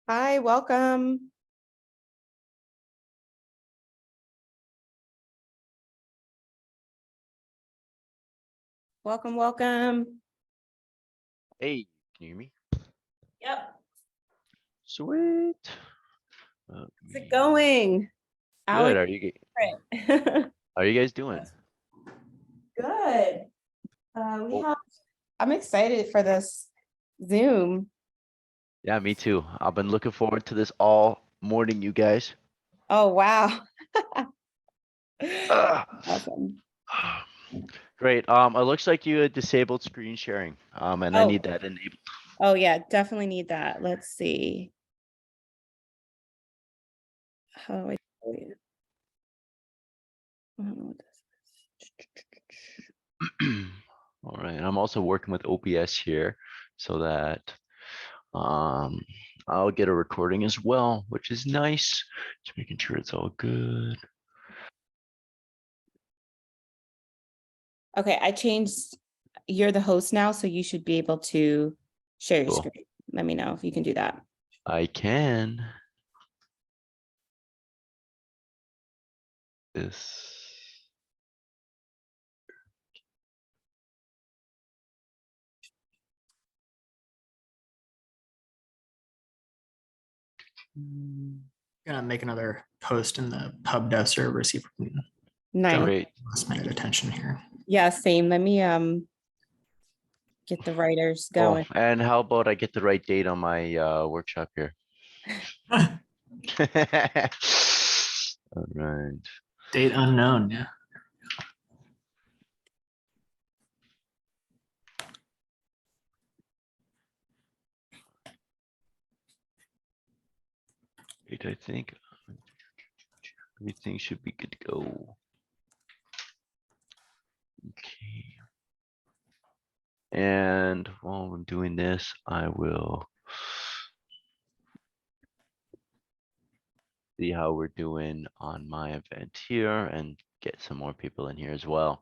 Hi, welcome. Welcome. Hey, can you hear me? Yep. Sweet. How's it going? Good. Alex. Great. How are you guys doing? Good. Oh, I'm excited for this Zoom. yeah, me too. I've been looking forward to this all morning, you guys. Oh, wow. Ah. Awesome. Great. It looks like you had disabled screen sharing. And I need Oh, that enabled. oh yeah, definitely need that. Let's see. How do I do it? I don't know what this is. All right. I'm also working with OBS here so that um I'll get a recording as well, which is nice. Just making sure it's all good. Okay, I changed. You're the host now, so you should be able to share your Cool. screen. Let me know if you can do that. I can. This. Gonna make another post in the pub dev server, see if we can Nice. Great. last minute attention here. Yeah, same. Let me get the writers Oh, going. and how about I get the right date on my workshop here? All right. Date unknown, yeah. Wait, I think everything should be good to go. Okay. And while I'm doing this, I will see how we're doing on my event here and get some more people in here as well.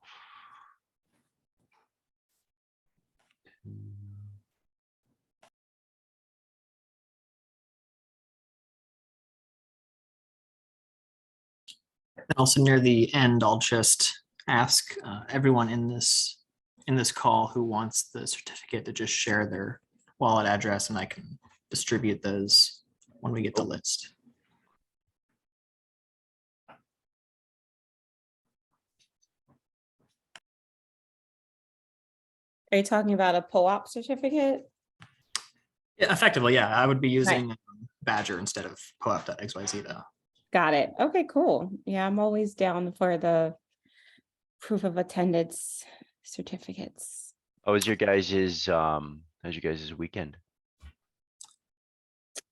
And also near the end, I'll just ask everyone in this call who wants the certificate to just share their wallet address, and I can distribute those when we get the list. Are you talking about a POAP certificate? Yeah, effectively, yeah. I would be using Badger instead of poap.xyz though. Got it. Okay, cool. Yeah, I'm always down for the proof of attendance certificates. How's your guys' weekend?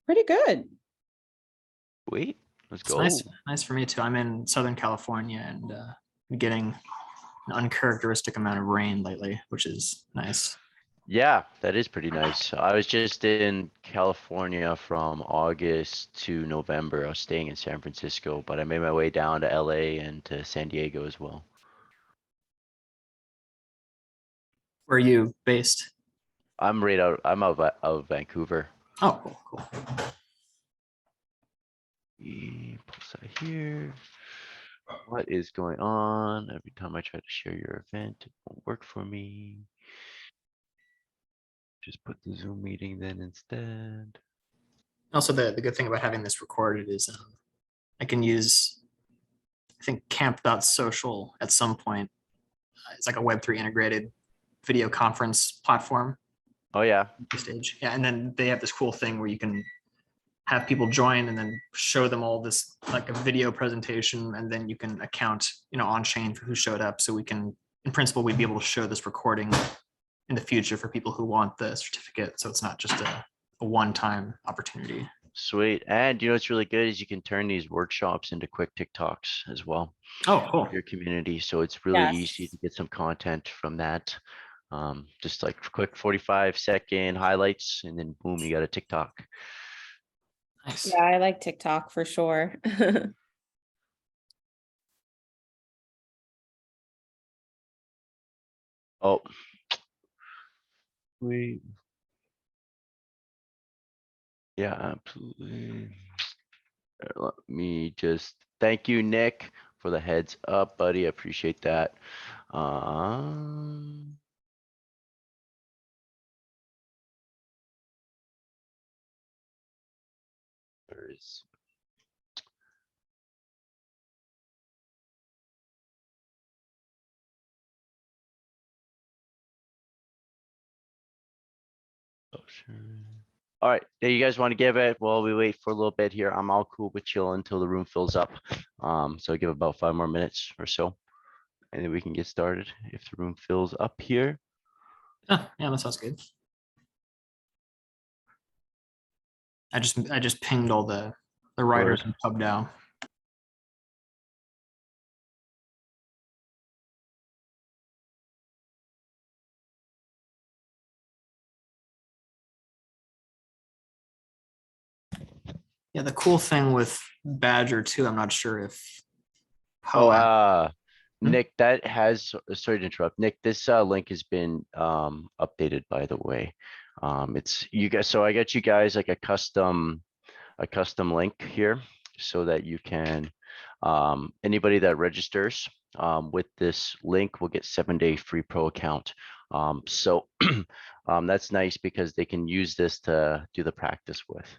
Pretty good. Wait, let's It's go. nice for me too. I'm in Southern California and getting an uncharacteristic amount of rain lately, which is nice. Yeah, that is pretty nice. I was just in California from August to November. I was staying in San Francisco, but I made my way down to LA and to San Diego as well. Where are you based? I'm out of Vancouver. Oh, cool. Post that here. What is going on? Every time I try to share your event, it won't work for me. Just put the Zoom meeting then instead. Also, the good thing about having this recorded is I can use, I think, camp.social at some point. It's like a Web3 integrated video conference platform Oh yeah, stage. Yeah, and then they have this cool thing where you can have people join and then show them all this like a video presentation, and then you can account, on chain for who showed up. So we can, in principle, we'd be able to show this recording in the future for people who want the certificate. So it's not just a one-time opportunity. sweet. And you know what's really good is you can turn these workshops into quick TikToks as well. Oh, cool. Your community. So it's really easy to get some content from that. Just like quick 45-second highlights and then boom, you got a TikTok. Nice. Yeah, I like TikTok for sure. Oh, wait. Yeah, absolutely. Let me just, thank you, Nick, for the heads up, buddy. I appreciate that. Um. Where is? Oh, sure. All right, do you guys want to give it while we wait for a little bit here? I'm all cool with chill until the room fills up. So give about 5 more minutes or so. And then we can get started if the room fills up here. Yeah, that sounds good. I just pinged all the writers Word. in pub down. Yeah, the cool thing with Badger too, I'm not sure if Oh, POAP. Nick, that has, sorry to interrupt. Nick, this link has been updated, by the way. It's you guys, so I got you guys like a custom link here so that you can, anybody that registers with this link will get 7-day free pro account. So that's nice because they can use this to do the practice with.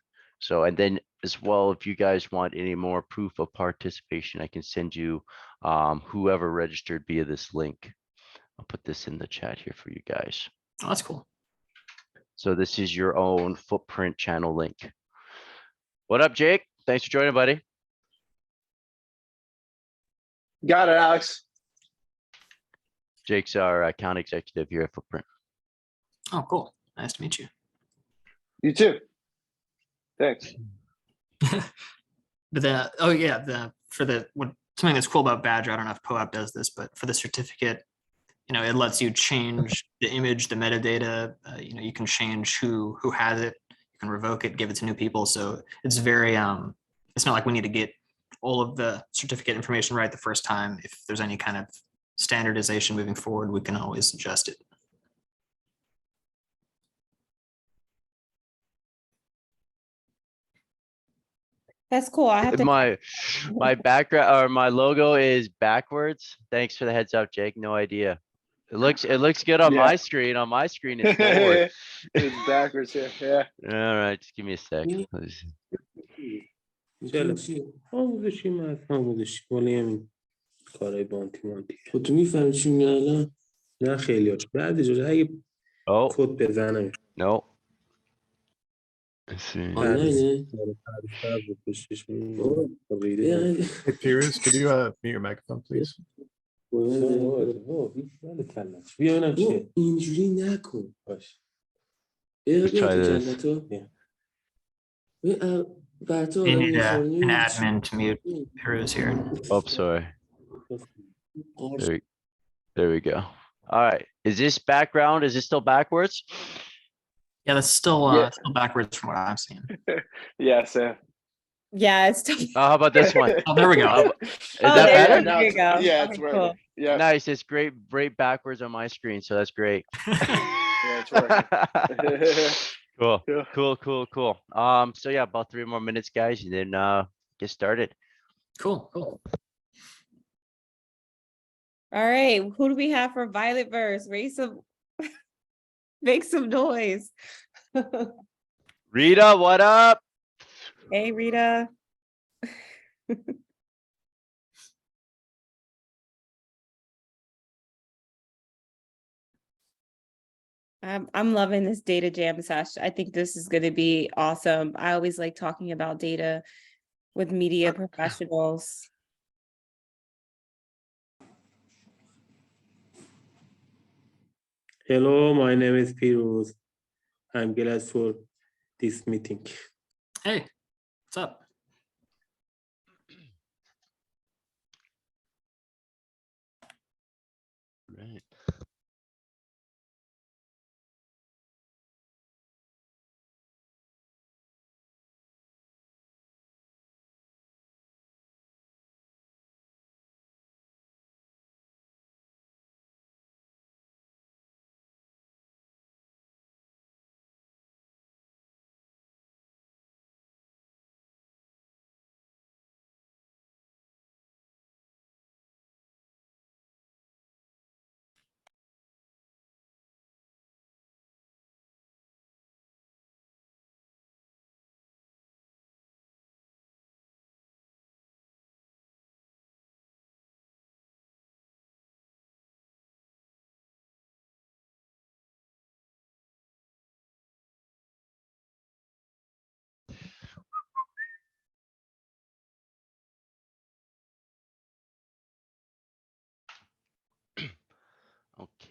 So, and then as well, if you guys want any more proof of participation, I can send you whoever registered via this link. I'll put this in the chat here for you guys. Oh, that's cool. So this is your own footprint channel link. What up, Jake? Thanks for joining, buddy. Got it, Alex. Jake's our account executive here at Footprint. Oh, cool. Nice to meet you. You too. Thanks. But then, oh yeah, something that's cool about Badger, I don't know if POAP does this, but for the certificate, it lets you change the image, the metadata. You can change who has it. You can revoke it, give it to new people. So it's very it's not like we need to get all of the certificate information right the first time. If there's any kind of standardization moving forward, we can always adjust it. That's cool. I have to. My background or my logo is backwards. Thanks for the heads up, Jake. No idea. It looks good on Yeah. my screen. On my screen, it's forward. It's backwards here. Yeah. All right, just give me a sec. آموزشی مثل آموزشی مالی همین کارهای بانتی خب تو میفهمی چی میگن الان؟ نه خیلی هاش بعد اجازه اگه Oh, کد بزنم no. Let's see. آنلاینه Hey, Piers, could you mute your microphone, please? بیا ببینم چیه اینجوری نکن باش Let's try this. You need an admin to mute Peruz here. Oh, sorry. There we go. All right. Is this background? Is this still backwards? Yeah, that's still Yeah. still backwards from what I'm seeing. Yeah, Sam. Yeah, it's. Oh, how about this one? Oh, there we go. Is that there better? Now you it's, go. yeah, Okay, it's cool. working. Yeah. Nice. It's great backwards on my screen, so that's great. Yeah, it's working. Cool. Yeah. Cool. So yeah, about 3 more minutes, guys, and then get started. Cool. All right, who do we have for Violet Verse? Make some noise. Rita, what up? Hey, Rita. I'm loving this data jam session. I think this is going to be awesome. I always like talking about data with media professionals. Hello, my name is Piruz. I'm glad for this meeting. Hey, what's up? Right.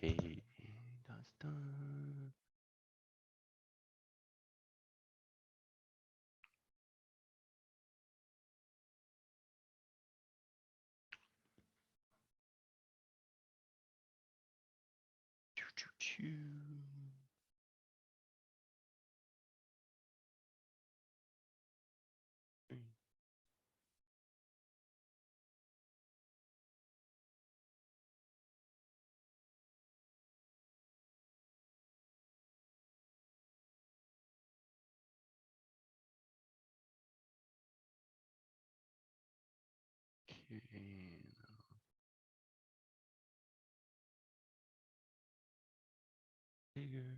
Okay. That's done. Choo, choo, choo. Okay. Bigger.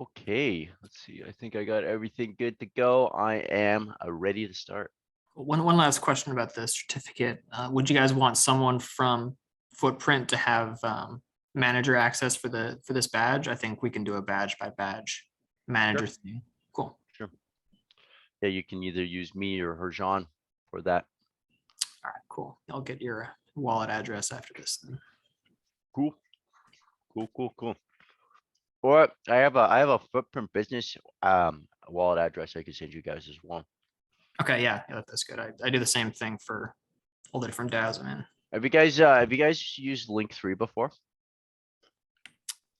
Okay, let's see. I think I got everything good to go. I am ready to start. One last question about the certificate. Would you guys want someone from Footprint to have manager access for this badge? I think we can do a badge by badge manager thing. Cool. Sure. Yeah, you can either use me or Herjan for that. All right, cool. I'll get your wallet address after this then. Cool. Cool. Or I have a Footprint business wallet address I can send you guys as well. Okay, yeah, that's good. I do the same thing for all the different DAOs I'm in. Have you guys used Link3 before?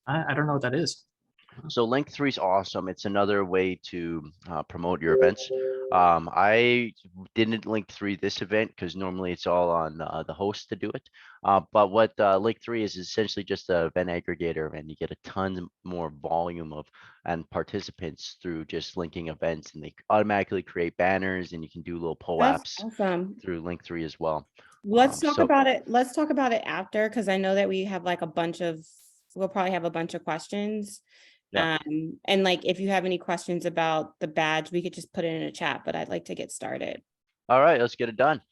I don't know what that is. So Link3 is awesome. It's another way to promote your events. I didn't Link3 this event because normally it's all on the host to do it. But what Link3 is essentially just an event aggregator, and you get a ton more volume of and participants through just linking events, and they automatically create banners, and you can do little That's POAPs awesome. through Link3 as well. Let's talk so- about it. Let's talk about it after, because I know that we have like we'll probably have a bunch of questions. Yeah. And like, if you have any questions about the badge, we could just put it in a chat, but I'd like to get started. All right, let's get it done.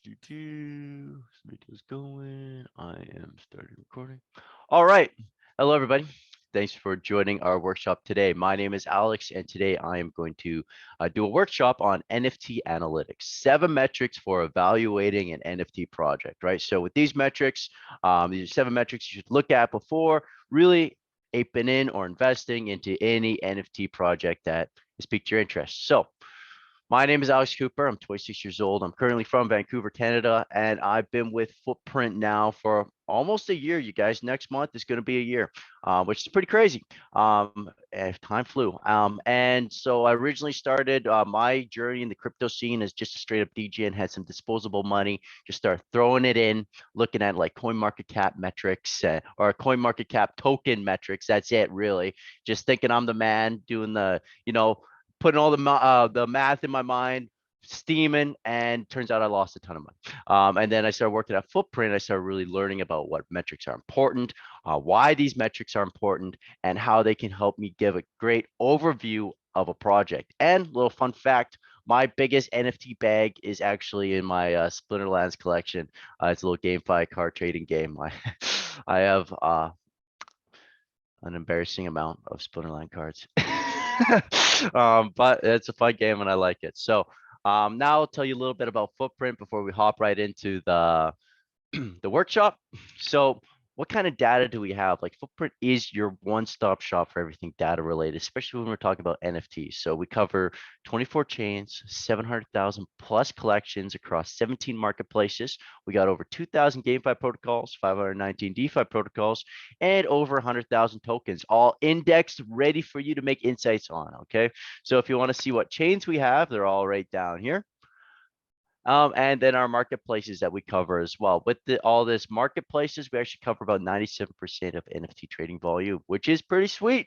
Video's going. I am starting recording. All right. Hello, everybody. Thanks for joining our workshop today. My name is Alex, and today I am going to do a workshop on NFT analytics, 7 metrics for evaluating an NFT project, right? So with these metrics, these are 7 metrics you should look at before really aping in or investing into any NFT project that has piqued your interest. So my name is Alex Cooper. I'm 26 years old. I'm currently from Vancouver, Canada, and I've been with Footprint now for almost a year. You guys, next month is going to be a year, which is pretty crazy. Time flew. And so I originally started my journey in the crypto scene as just a straight up DJ and had some disposable money. Just started throwing it in, looking at like coin market cap metrics or coin market cap token metrics. That's it, really. Just thinking I'm the man doing the, putting all the math in my mind, steaming, and turns out I lost a ton of money. And then I started working at Footprint. I started really learning about what metrics are important, why these metrics are important, and how they can help me give a great overview of a project. And little fun fact, my biggest NFT bag is actually in my Splinterlands collection. It's a little GameFi card trading game. I have an embarrassing amount of Splinterland cards. But it's a fun game and I like it. So now I'll tell you a little bit about Footprint before we hop right into the the workshop. So what kind of data do we have? Like Footprint is your one-stop shop for everything data related, especially when we're talking about NFTs. So we cover 24 chains, 700,000 plus collections across 17 marketplaces. We got over 2,000 GameFi protocols, 519 DeFi protocols, and over 100,000 tokens, all indexed, ready for you to make insights on, okay? So if you want to see what chains we have, they're all right down here. And then our marketplaces that we cover as well. With all this marketplaces, we actually cover about 97% of NFT trading volume, which is pretty sweet.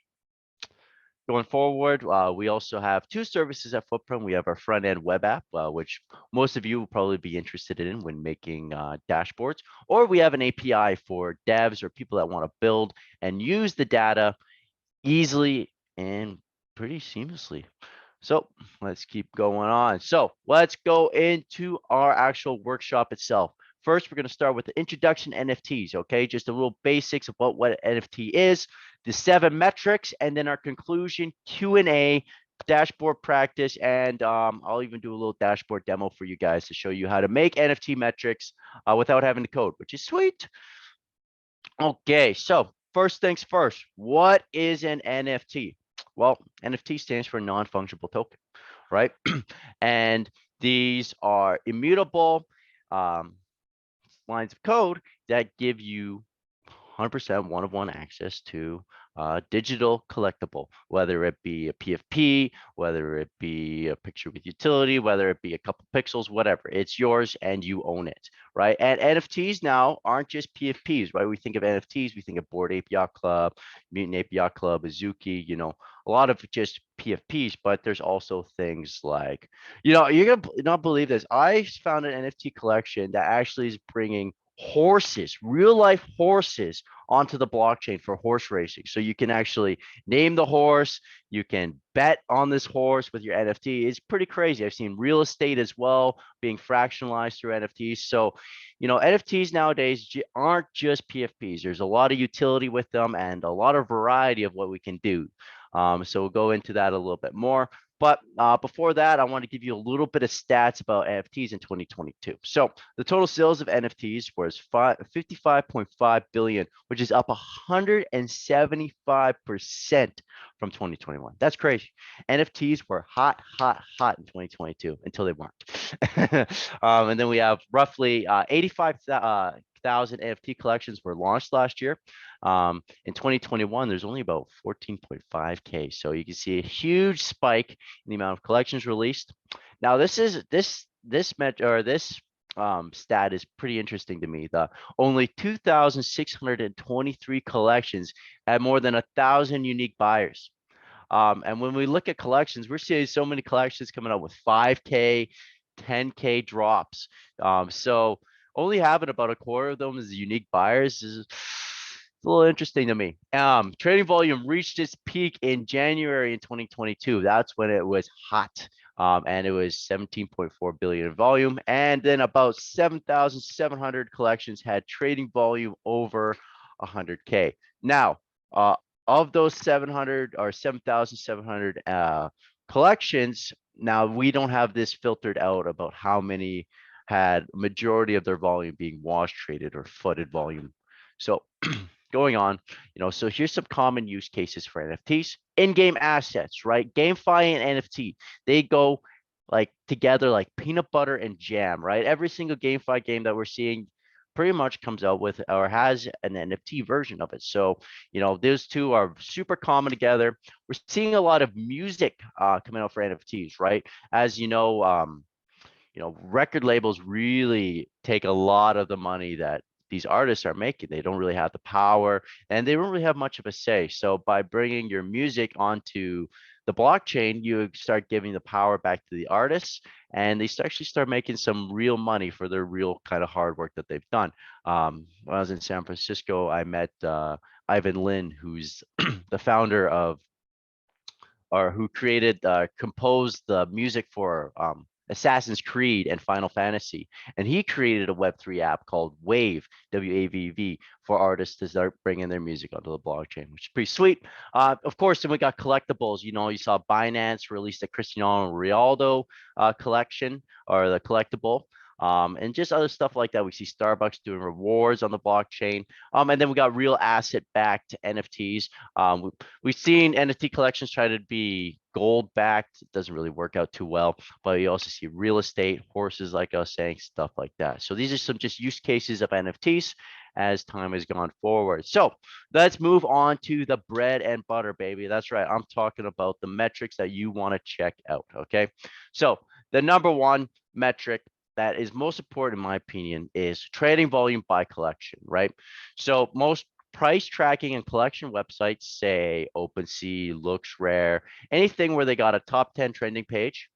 Going forward, we also have 2 services at Footprint. We have our front end web app, which most of you will probably be interested in when making dashboards, or we have an API for devs or people that want to build and use the data easily and pretty seamlessly. So let's keep going on. So let's go into our actual workshop itself. First, we're going to start with the introduction NFTs, okay? Just a little basics of what an NFT is, the 7 metrics, and then our conclusion Q&A dashboard practice, and I'll even do a little dashboard demo for you guys to show you how to make NFT metrics without having to code, which is sweet. Okay, so first things first, what is an NFT? Well, NFT stands for non-fungible token, right? And these are immutable lines of code that give you 100% one-of-one access to digital collectible, whether it be a PFP, whether it be a picture with utility, whether it be a couple pixels, whatever. It's yours and you own it, right? And NFTs now aren't just PFPs, right? We think of NFTs, we think of Bored Ape Yacht Club, Mutant Ape Yacht Club, Azuki, you know, a lot of just PFPs, but there's also things like, you know, you're gonna not believe this. I found an NFT collection that actually is bringing horses, real life horses onto the blockchain for horse racing. So you can actually name the horse, you can bet on this horse with your NFT. It's pretty crazy. I've seen real estate as well being fractionalized through NFTs. So, you know, NFTs nowadays aren't just PFPs. There's a lot of utility with them and a lot of variety of what we can do. So we'll go into that a little bit more. But before that, I want to give you a little bit of stats about NFTs in 2022. So the total sales of NFTs was 55.5 billion, which is up 175% from 2021. That's crazy. NFTs were hot in 2022 until they weren't. And then we have roughly 85,000 NFT collections were launched last year. In 2021, there's only about 14.5K. So you can see a huge spike in the amount of collections released. Now, this stat is pretty interesting to me. The only 2,623 collections had more than 1,000 unique buyers. And when we look at collections, we're seeing so many collections coming out with 5K, 10K drops. So only having about a quarter of them as unique buyers is a little interesting to me. Trading volume reached its peak in January in 2022. That's when it was hot. And it was 17.4 billion in volume. And then about 7,700 collections had trading volume over 100K. Now, of those 700 or 7,700 collections, now we don't have this filtered out about how many had majority of their volume being wash traded or footed volume. So going on, you know, so here's some common use cases for NFTs. In-game assets, right? GameFi and NFT, they go like together like peanut butter and jam, right? Every single GameFi game that we're seeing pretty much comes out with or has an NFT version of it. So, you know, those two are super common together. We're seeing a lot of music coming out for NFTs, right? As you know, record labels really take a lot of the money that these artists are making. They don't really have the power and they don't really have much of a say. So by bringing your music onto the blockchain, you start giving the power back to the artists and they actually start making some real money for their real kind of hard work that they've done. When I was in San Francisco, I met Ivan Lin, who's the founder of or who composed the music for Assassin's Creed and Final Fantasy. And he created a Web3 app called Wave, WAVV, for artists to start bringing their music onto the blockchain, which is pretty sweet. Of course, then we got collectibles. You know, you saw Binance release the Cristiano Ronaldo collection or the collectible. And just other stuff like that. We see Starbucks doing rewards on the blockchain. And then we got real asset backed NFTs. We've seen NFT collections try to be gold backed. It doesn't really work out too well, but you also see real estate, horses, like I was saying, stuff like that. So these are some just use cases of NFTs as time has gone forward. So let's move on to the bread and butter, baby. That's right. I'm talking about the metrics that you want to check out. Okay. So the number one metric that is most important, in my opinion, is trading volume by collection, right? So most price tracking and collection websites, say OpenSea, LooksRare, anything where they got a top 10 trending page,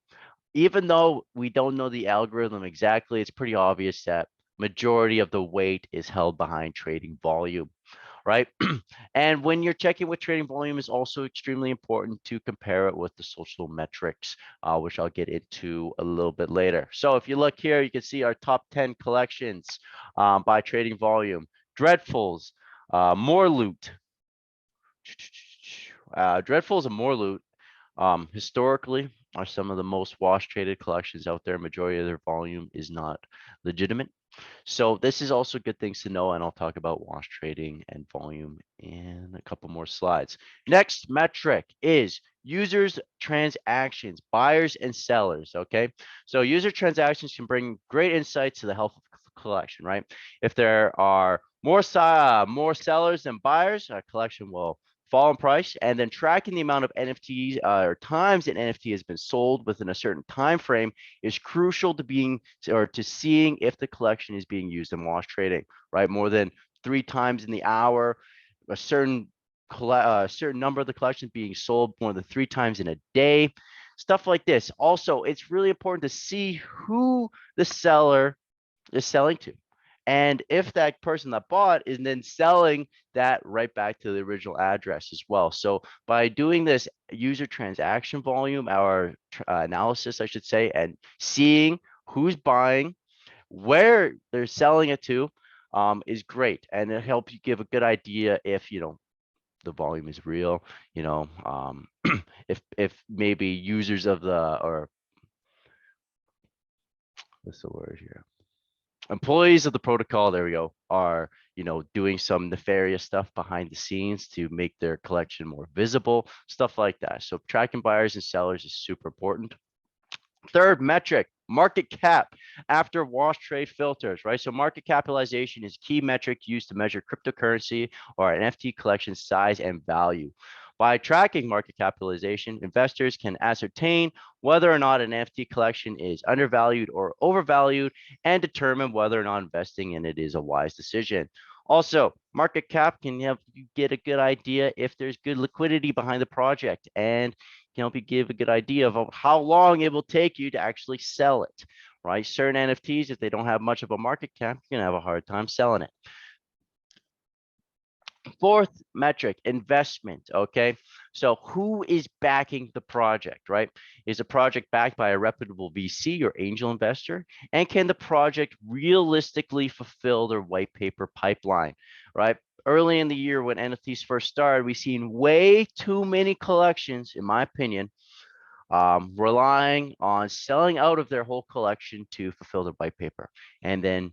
even though we don't know the algorithm exactly, it's pretty obvious that majority of the weight is held behind trading volume, right? And when you're checking with trading volume, is also extremely important to compare it with the social metrics, which I'll get into a little bit later. So if you look here, you can see our top 10 collections by trading volume. Dreadfuls, More Loot. Dreadfuls and More Loot Historically are some of the most wash traded collections out there. Majority of their volume is not legitimate. So this is also good things to know, and I'll talk about wash trading and volume in a couple more slides. Next metric is users transactions, buyers and sellers. Okay, so user transactions can bring great insights to the health of collection, right? If there are more sellers than buyers, a collection will fall in price. And then tracking the amount of NFTs or times an NFT has been sold within a certain time frame is crucial to to seeing if the collection is being used in wash trading, right? More than 3 times in the hour, a certain number of the collection being sold more than 3 times in a day, stuff like this. Also, it's really important to see who the seller is selling to. And if that person that bought is then selling that right back to the original address as well. So by doing this user transaction volume, our analysis, I should say, and seeing who's buying, where they're selling it to, is great. And it helps you give a good idea if, the volume is real, if maybe users of or what's the word here? Employees of the protocol, there we go, are doing some nefarious stuff behind the scenes to make their collection more visible, stuff like that. So tracking buyers and sellers is super important. Third metric, market cap after wash trade filters, right? So market capitalization is a key metric used to measure cryptocurrency or an NFT collection size and value. By tracking market capitalization, investors can ascertain whether or not an NFT collection is undervalued or overvalued and determine whether or not investing in it is a wise decision. Also, market cap can help you get a good idea if there's good liquidity behind the project and can help you give a good idea of how long it will take you to actually sell it, right? Certain NFTs, if they don't have much of a market cap, you're gonna have a hard time selling it. Fourth metric, investment. Okay, so who is backing the project, right? Is the project backed by a reputable VC or angel investor? And can the project realistically fulfill their white paper pipeline, right? Early in the year when NFTs first started, we've seen way too many collections, in my opinion, relying on selling out of their whole collection to fulfill their white paper, and then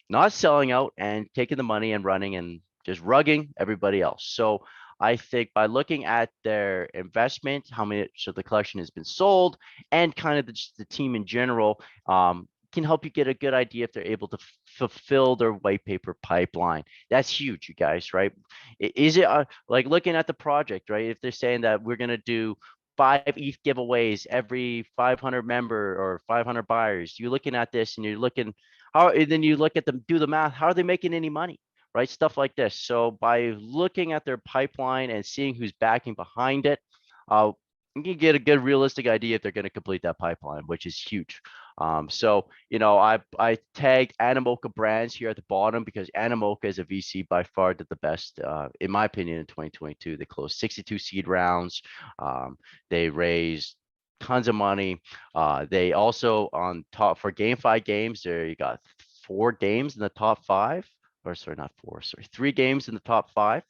not selling out and taking the money and running and just rugging everybody else. So I think by looking at their investment, how much of the collection has been sold, and kind of just the team in general, can help you get a good idea if they're able to fulfill their white paper pipeline. That's huge, you guys, right? Is it like looking at the project, right? If they're saying that we're going to do 5 ETH giveaways every 500 member or 500 buyers, you're looking at this and you're looking and then you look at them, do the math, how are they making any money, right? Stuff like this. So by looking at their pipeline and seeing who's backing behind it, you can get a good realistic idea if they're going to complete that pipeline, which is huge. So I tagged Animoca Brands here at the bottom because Animoca is a VC by far the best, in my opinion, in 2022. They closed 62 seed rounds. They raised tons of money. They also on top for GameFi games, there you got 4 games in the top 5, or sorry, not 4, sorry, 3 games in the top 5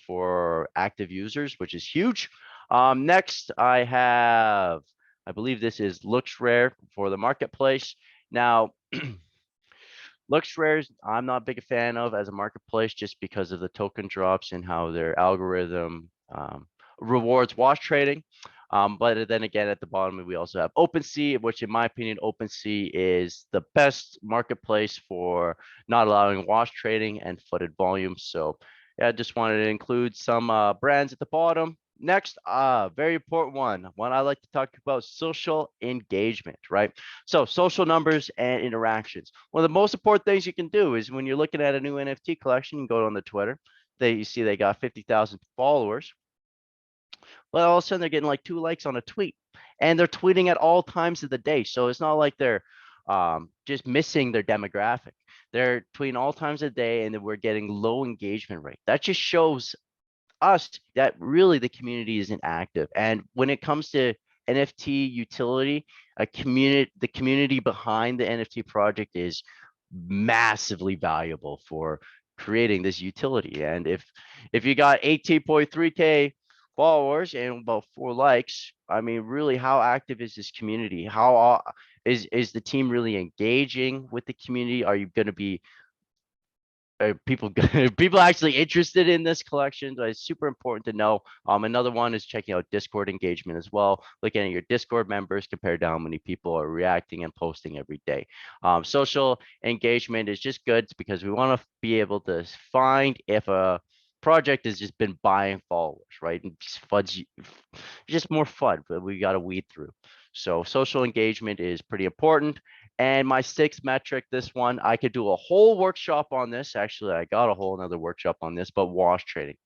for active users, which is huge. Next, I believe this is LooksRare for the marketplace. Now, LooksRare, I'm not big a fan of as a marketplace just because of the token drops and how their algorithm rewards wash trading. But then again, at the bottom, we also have OpenSea, which in my opinion, OpenSea is the best marketplace for not allowing wash trading and flooded volume. So yeah, I just wanted to include some brands at the bottom. Next, very important one I like to talk about, social engagement, right? So social numbers and interactions. One of the most important things you can do is when you're looking at a new NFT collection, you go on the Twitter, you see they got 50,000 followers. But all of a sudden they're getting like 2 likes on a tweet, and they're tweeting at all times of the day. So it's not like they're just missing their demographic. They're tweeting all times of the day, and then we're getting low engagement rate. That just shows us that really the community isn't active. And when it comes to NFT utility, the community behind the NFT project is massively valuable for creating this utility. And if you got 18.3K followers and about 4 likes. I mean, really, how active is this community? How is the team really engaging with the community? Are you going to be people people actually interested in this collection? So it's super important to know. Another one is checking out Discord engagement as well, looking at your Discord members compared to how many people are reacting and posting every day. Social engagement is just good because we want to be able to find if a project has just been buying followers, right? And just more fun, but we got to weed through. So social engagement is pretty important. And my sixth metric, this one, I could do a whole workshop on this. Actually, I got a whole another workshop on this, but wash trading.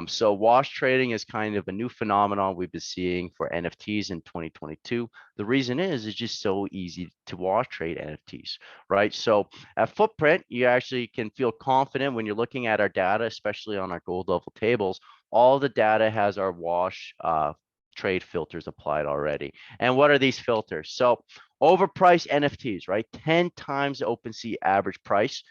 So wash trading is kind of a new phenomenon we've been seeing for NFTs in 2022. The reason is it's just so easy to wash trade NFTs, right? So at Footprint, you actually can feel confident when you're looking at our data, especially on our gold level tables. All the data has our wash trade filters applied already. And what are these filters? So overpriced NFTs, right? 10 times OpenSea average price.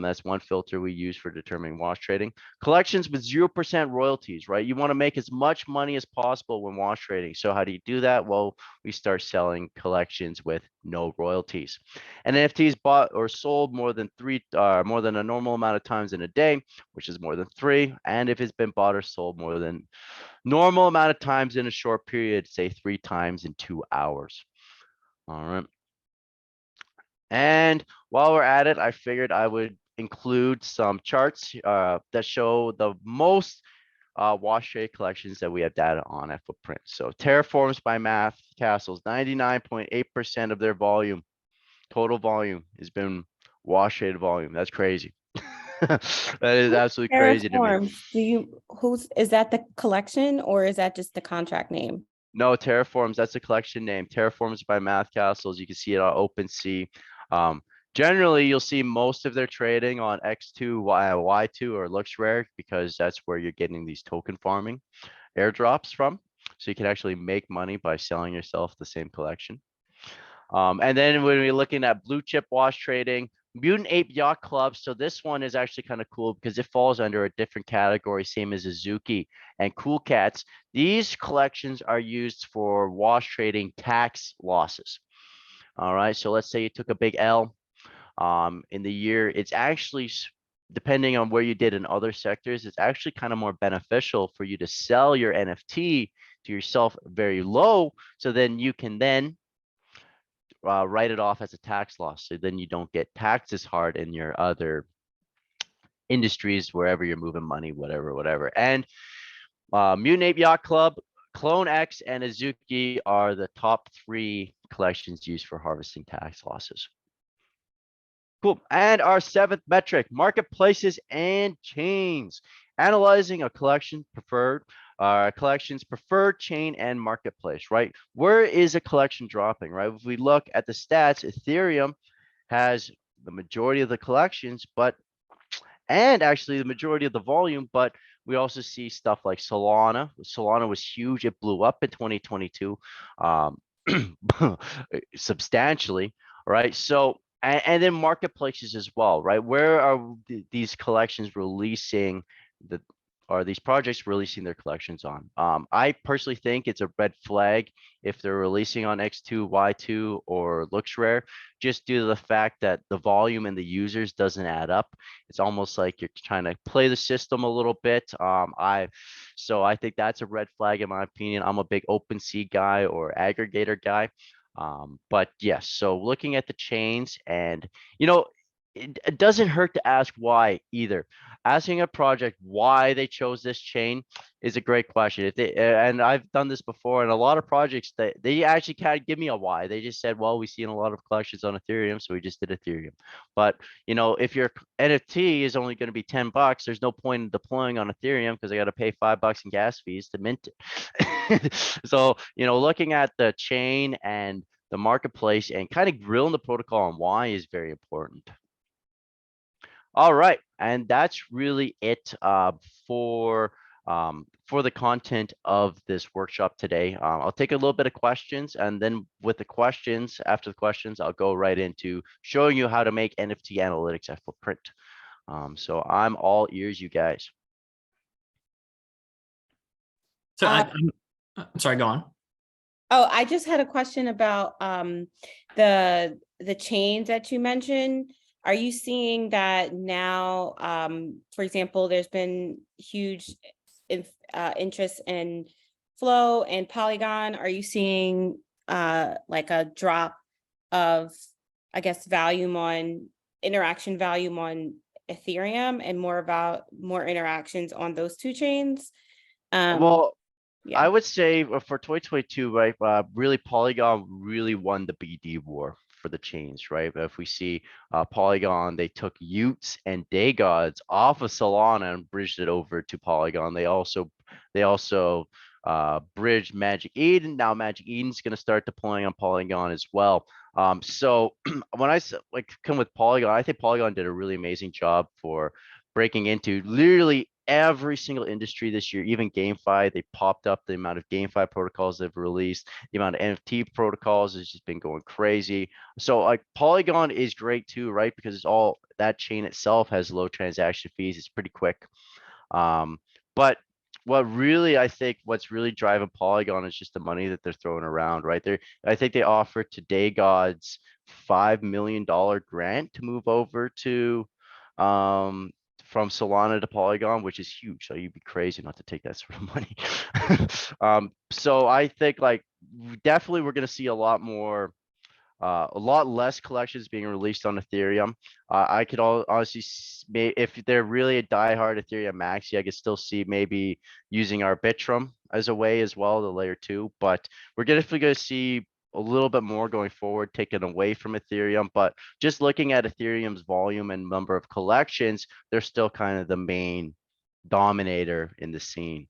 That's one filter we use for determining wash trading. Collections with 0% royalties, right? You want to make as much money as possible when wash trading. So how do you do that? Well, we start selling collections with no royalties. And NFTs bought or sold more than a normal amount of times in a day, which is more than 3. And if it's been bought or sold more than normal amount of times in a short period, say 3 times in 2 hours. All right. And while we're at it, I figured I would include some charts that show the most wash trade collections that we have data on at Footprint. So Terraforms by Math Castles, 99.8% of their volume, total volume, has been wash trade volume. That's crazy. That is absolutely crazy to me. Terraforms, is that the collection or is that just the contract name? No, Terraforms, that's a collection name. Terraforms by Math Castles. You can see it on OpenSea. Generally, you'll see most of their trading on X2, Y2, or LooksRare because that's where you're getting these token farming airdrops from. So you can actually make money by selling yourself the same collection. And then when we're looking at blue chip wash trading, Mutant Ape Yacht Club. So this one is actually kind of cool because it falls under a different category, same as Azuki and Cool Cats. These collections are used for wash trading tax losses. All right, so let's say you took a big L in the year. It's actually, depending on where you did in other sectors, it's actually kind of more beneficial for you to sell your NFT to yourself very low, so then you can then write it off as a tax loss. So then you don't get taxed as hard in your other industries, wherever you're moving money, whatever. And Mutant Ape Yacht Club, Clone X, and Azuki are the top 3 collections used for harvesting tax losses. Cool. And our 7th metric, marketplaces and chains. Analyzing a collection's preferred chain and marketplace, right? Where is a collection dropping, right? If we look at the stats, Ethereum has the majority of the collections, and actually the majority of the volume, but we also see stuff like Solana. Solana was huge. It blew up in 2022 substantially, right? So, and then marketplaces as well, right? Where are these collections releasing are these projects releasing their collections on? I personally think it's a red flag if they're releasing on X2, Y2, or LooksRare, just due to the fact that the volume and the users doesn't add up. It's almost like you're trying to play the system a little bit. So I think that's a red flag in my opinion. I'm a big OpenSea guy or aggregator guy. But yes, so looking at the chains, and it doesn't hurt to ask why either. Asking a project why they chose this chain is a great question. And I've done this before, and a lot of projects that they actually can't give me a why. They just said, well, we seen a lot of collections on Ethereum, so we just did Ethereum. But if your NFT is only going to be $10, there's no point in deploying on Ethereum because I got to pay $5 in gas fees to mint it. So looking at the chain and the marketplace and kind of grilling the protocol on why is very important. All right, and that's really it for the content of this workshop today. I'll take a little bit of questions, and then with the questions, after the questions, I'll go right into showing you how to make NFT analytics at Footprint. So I'm all ears, you guys. So I'm sorry, go on. Oh, I just had a question about the chains that you mentioned. Are you seeing that now, for example, there's been huge interest in Flow and Polygon? Are you seeing like a drop of, I guess, interaction volume on Ethereum and more interactions on those two chains? Well, Yeah. I would say for 2022, right, really Polygon really won the BD war for the chains, right? If we see Polygon, they took Utes and Day Gods off of Solana and bridged it over to Polygon. They also bridged Magic Eden. Now Magic Eden's going to start deploying on Polygon as well. So when I come with Polygon, I think Polygon did a really amazing job for breaking into literally every single industry this year, even GameFi. They popped up the amount of GameFi protocols they've released, the amount of NFT protocols has just been going crazy. So like Polygon is great too, right? Because it's all that chain itself has low transaction fees. It's pretty quick. But what really, I think what's really driving Polygon is just the money that they're throwing around, right? I think they offered Today Gods $5 million grant to move over to from Solana to Polygon, which is huge. So you'd be crazy not to take that sort of money. So I think like definitely we're going to see a lot less collections being released on Ethereum. I could honestly, if they're really a diehard Ethereum maxi, I could still see maybe using Arbitrum as a way as well, the layer 2. But we're definitely going to see a little bit more going forward, taken away from Ethereum. But just looking at Ethereum's volume and number of collections, they're still kind of the main dominator in the scene.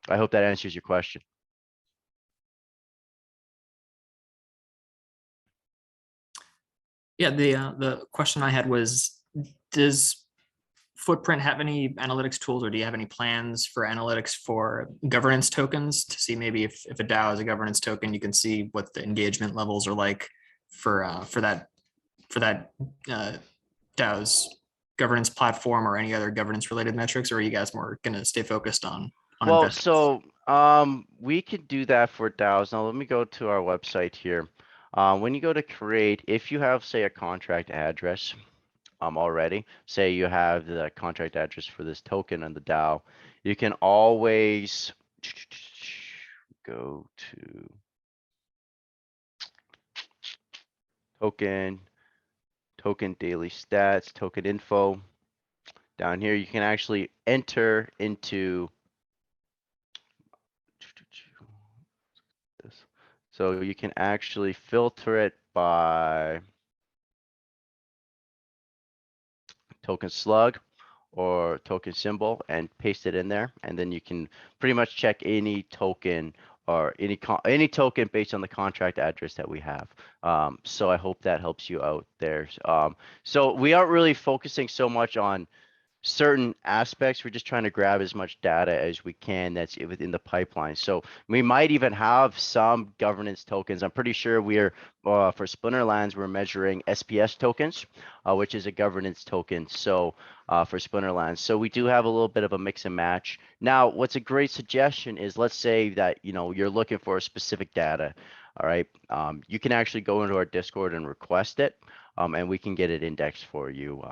I hope that answers your question. Yeah, the question I had was, does Footprint have any analytics tools, or do you have any plans for analytics for governance tokens to see maybe if a DAO is a governance token, you can see what the engagement levels are like for that DAO's governance platform or any other governance related metrics, or are you guys more going to stay focused on Well, investments? so we could do that for DAOs. Now let me go to our website here. When you go to create, if you have, say, a contract address already, say you have the contract address for this token on the DAO, you can always go to token daily stats, token info. Down here, you can actually enter into this. So you can actually filter it by token slug or token symbol and paste it in there. And then you can pretty much check any token or any token based on the contract address that we have. So I hope that helps you out there. So we aren't really focusing so much on certain aspects. We're just trying to grab as much data as we can that's within the pipeline. So we might even have some governance tokens. I'm pretty sure we're for Splinterlands, we're measuring SPS tokens, which is a governance token. So for Splinterlands, so we do have a little bit of a mix and match. Now, what's a great suggestion is, let's say that you're looking for a specific data. All right, you can actually go into our Discord and request it, and we can get it indexed for you.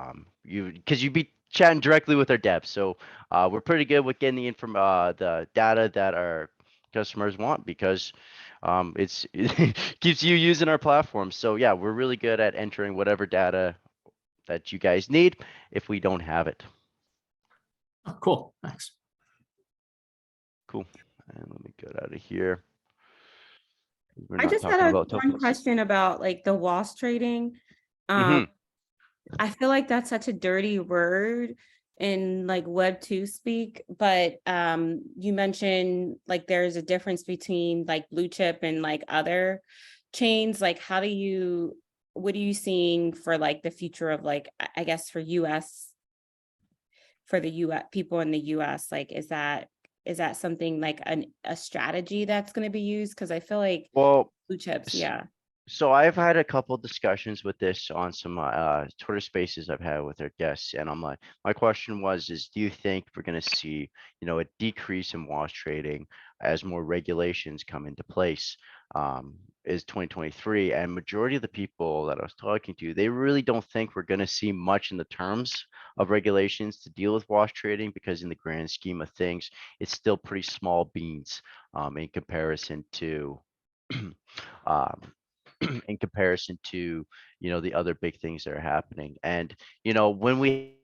Because you'd be chatting directly with our devs. So we're pretty good with getting the data that our customers want, because it keeps you using our platform. So yeah, we're really good at entering whatever data that you guys need if we don't have it. Oh, cool, thanks. Cool. And let me get out of here. We're I not just talking had about one tokens. question about like the WASP trading. Mhm. I feel like that's such a dirty word in like Web 2 speak, but you mentioned like there's a difference between like blue chip and like other chains. Like what are you seeing for like the future of like, I guess for the US people in the US? Like, is that something like a strategy that's going to be used? Because I feel like Well, blue chips, yeah. So I've had a couple discussions with this on some Twitter spaces I've had with our guests, and I'm like, my question was, do you think we're going to see, a decrease in wash trading as more regulations come into place? Is 2023, and majority of the people that I was talking to, they really don't think we're going to see much in the terms of regulations to deal with wash trading, because in the grand scheme of things, it's still pretty small beans in comparison to um, in comparison to the other big things that are happening. And when we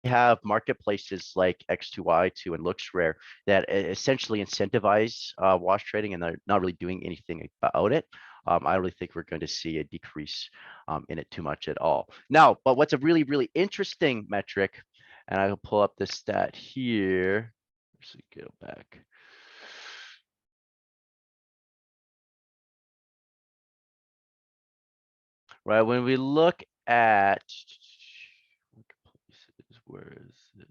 have marketplaces like X2Y2 and LooksRare that essentially incentivize wash trading, and they're not really doing anything about it, I don't really think we're going to see a decrease in it too much at all. Now, but what's a really, really interesting metric, and I'll pull up this stat here. Let's go back. Right, when we look at marketplaces, where is it?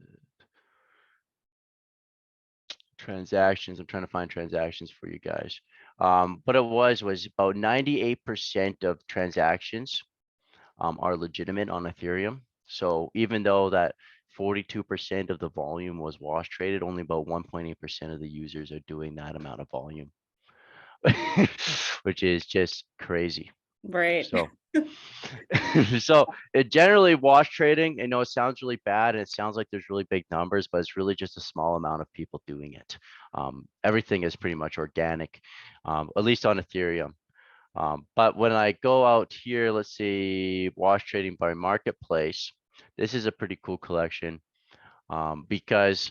Transactions, I'm trying to find transactions for you guys. But it was about 98% of transactions are legitimate on Ethereum. So even though that 42% of the volume was wash traded, only about 1.8% of the users are doing that amount of volume, which is just crazy. Right. So, so it generally wash trading, it sounds really bad and it sounds like there's really big numbers, but it's really just a small amount of people doing it. Everything is pretty much organic, at least on Ethereum. But when I go out here, let's see, wash trading by marketplace, this is a pretty cool collection because